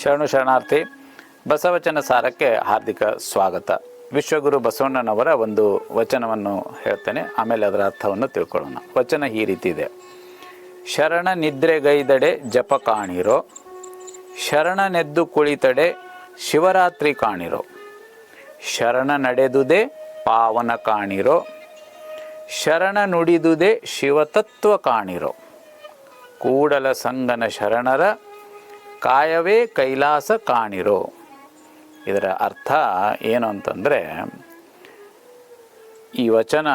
ಶರಣು ಶರಣಾರ್ಥಿ. ಬಸವಚನ ಸಾರಕ್ಕೆ ಹಾರ್ದಿಕ ಸ್ವಾಗತ. ವಿಶ್ವಗುರು ಬಸವಣ್ಣನವರ ಒಂದು ವಚನವನ್ನು ಹೇಳ್ತೇನೆ, ಆಮೇಲೆ ಅದರ ಅರ್ಥವನ್ನು ತಿಳ್ಕೊಳ್ಳೋಣ. ವಚನ ಈ ರೀತಿ ಇದೆ: ಶರಣ ನಿದ್ರೆಗೈದಡೆ ಜಪ ಕಾಣಿರೋ, ಶರಣನೆದ್ದು ಕುಳಿತಡೆ ಶಿವರಾತ್ರಿ ಕಾಣಿರೋ, ಶರಣ ನಡೆದುದೇ ಪಾವನ ಕಾಣಿರೋ, ಶರಣ ನುಡಿದುದೇ ಶಿವತತ್ವ ಕಾಣಿರೋ, ಕೂಡಲ ಸಂಗನ ಶರಣರ ಕಾಯವೇ ಕೈಲಾಸ ಕಾಣಿರೋ. ಇದರ ಅರ್ಥ ಏನು ಅಂತಂದರೆ, ಈ ವಚನ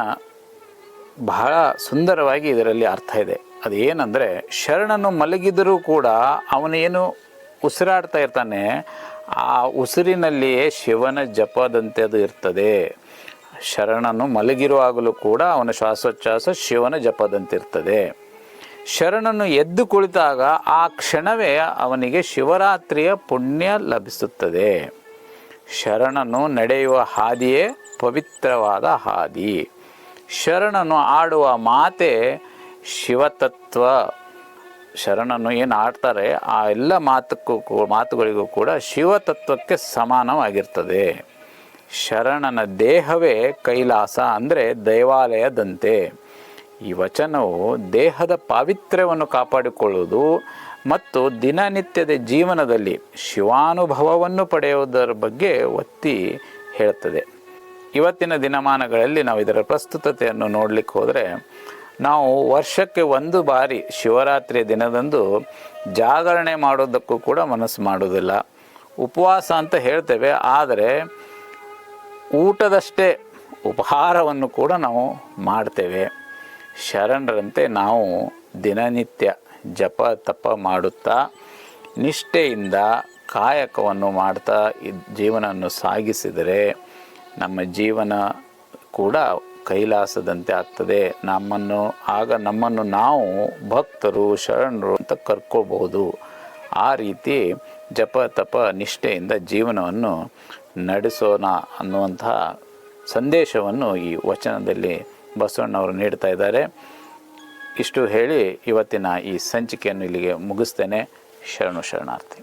ಬಹಳ ಸುಂದರವಾಗಿ ಇದರಲ್ಲಿ ಅರ್ಥ ಇದೆ. ಅದೇನೆಂದರೆ, ಶರಣನು ಮಲಗಿದರೂ ಕೂಡ ಅವನೇನು ಉಸಿರಾಡ್ತಾ ಇರ್ತಾನೆ, ಆ ಉಸಿರಿನಲ್ಲಿಯೇ ಶಿವನ ಜಪದಂತೆ ಅದು ಇರ್ತದೆ. ಶರಣನು ಮಲಗಿರುವಾಗಲೂ ಕೂಡ ಅವನ ಶ್ವಾಸೋಚ್ಛ್ವಾಸ ಶಿವನ ಜಪದಂತಿರ್ತದೆ. ಶರಣನು ಎದ್ದು ಕುಳಿತಾಗ ಆ ಕ್ಷಣವೇ ಅವನಿಗೆ ಶಿವರಾತ್ರಿಯ ಪುಣ್ಯ ಲಭಿಸುತ್ತದೆ. ಶರಣನು ನಡೆಯುವ ಹಾದಿಯೇ ಪವಿತ್ರವಾದ ಹಾದಿ. ಶರಣನು ಆಡುವ ಮಾತೆ ಶಿವತತ್ವ. ಶರಣನು ಏನು ಆಡ್ತಾರೆ ಆ ಎಲ್ಲ ಮಾತುಗಳಿಗೂ ಕೂಡ ಶಿವತತ್ವಕ್ಕೆ ಸಮಾನವಾಗಿರ್ತದೆ. ಶರಣನ ದೇಹವೇ ಕೈಲಾಸ, ಅಂದರೆ ದೇವಾಲಯದಂತೆ. ಈ ವಚನವು ದೇಹದ ಪಾವಿತ್ರ್ಯವನ್ನು ಕಾಪಾಡಿಕೊಳ್ಳುವುದು ಮತ್ತು ದಿನನಿತ್ಯದ ಜೀವನದಲ್ಲಿ ಶಿವಾನುಭವವನ್ನು ಪಡೆಯುವುದರ ಬಗ್ಗೆ ಒತ್ತಿ ಹೇಳ್ತದೆ. ಇವತ್ತಿನ ದಿನಮಾನಗಳಲ್ಲಿ ನಾವು ಇದರ ಪ್ರಸ್ತುತತೆಯನ್ನು ನೋಡಲಿಕ್ಕೆ ಹೋದರೆ, ನಾವು ವರ್ಷಕ್ಕೆ ಒಂದು ಬಾರಿ ಶಿವರಾತ್ರಿಯ ದಿನದಂದು ಜಾಗರಣೆ ಮಾಡೋದಕ್ಕೂ ಕೂಡ ಮನಸ್ಸು ಮಾಡೋದಿಲ್ಲ. ಉಪವಾಸ ಅಂತ ಹೇಳ್ತೇವೆ, ಆದರೆ ಊಟದಷ್ಟೇ ಉಪಹಾರವನ್ನು ಕೂಡ ನಾವು ಮಾಡ್ತೇವೆ. ಶರಣರಂತೆ ನಾವು ದಿನನಿತ್ಯ ಜಪ ತಪ ಮಾಡುತ್ತಾ ನಿಷ್ಠೆಯಿಂದ ಕಾಯಕವನ್ನು ಮಾಡ್ತಾ ಜೀವನವನ್ನು ಸಾಗಿಸಿದರೆ ನಮ್ಮ ಜೀವನ ಕೂಡ ಕೈಲಾಸದಂತೆ ಆಗ್ತದೆ. ನಮ್ಮನ್ನು ನಾವು ಭಕ್ತರು ಶರಣರು ಅಂತ ಕರ್ಕೋಬಹುದು. ಆ ರೀತಿ ಜಪ ತಪ ನಿಷ್ಠೆಯಿಂದ ಜೀವನವನ್ನು ನಡೆಸೋಣ ಅನ್ನುವಂತಹ ಸಂದೇಶವನ್ನು ಈ ವಚನದಲ್ಲಿ ಬಸವಣ್ಣವರು ನೀಡ್ತಾ ಇದ್ದಾರೆ. ಇಷ್ಟು ಹೇಳಿ ಇವತ್ತಿನ ಈ ಸಂಚಿಕೆಯನ್ನು ಇಲ್ಲಿಗೆ ಮುಗಿಸ್ತೇನೆ. ಶರಣು ಶರಣಾರ್ಥಿ.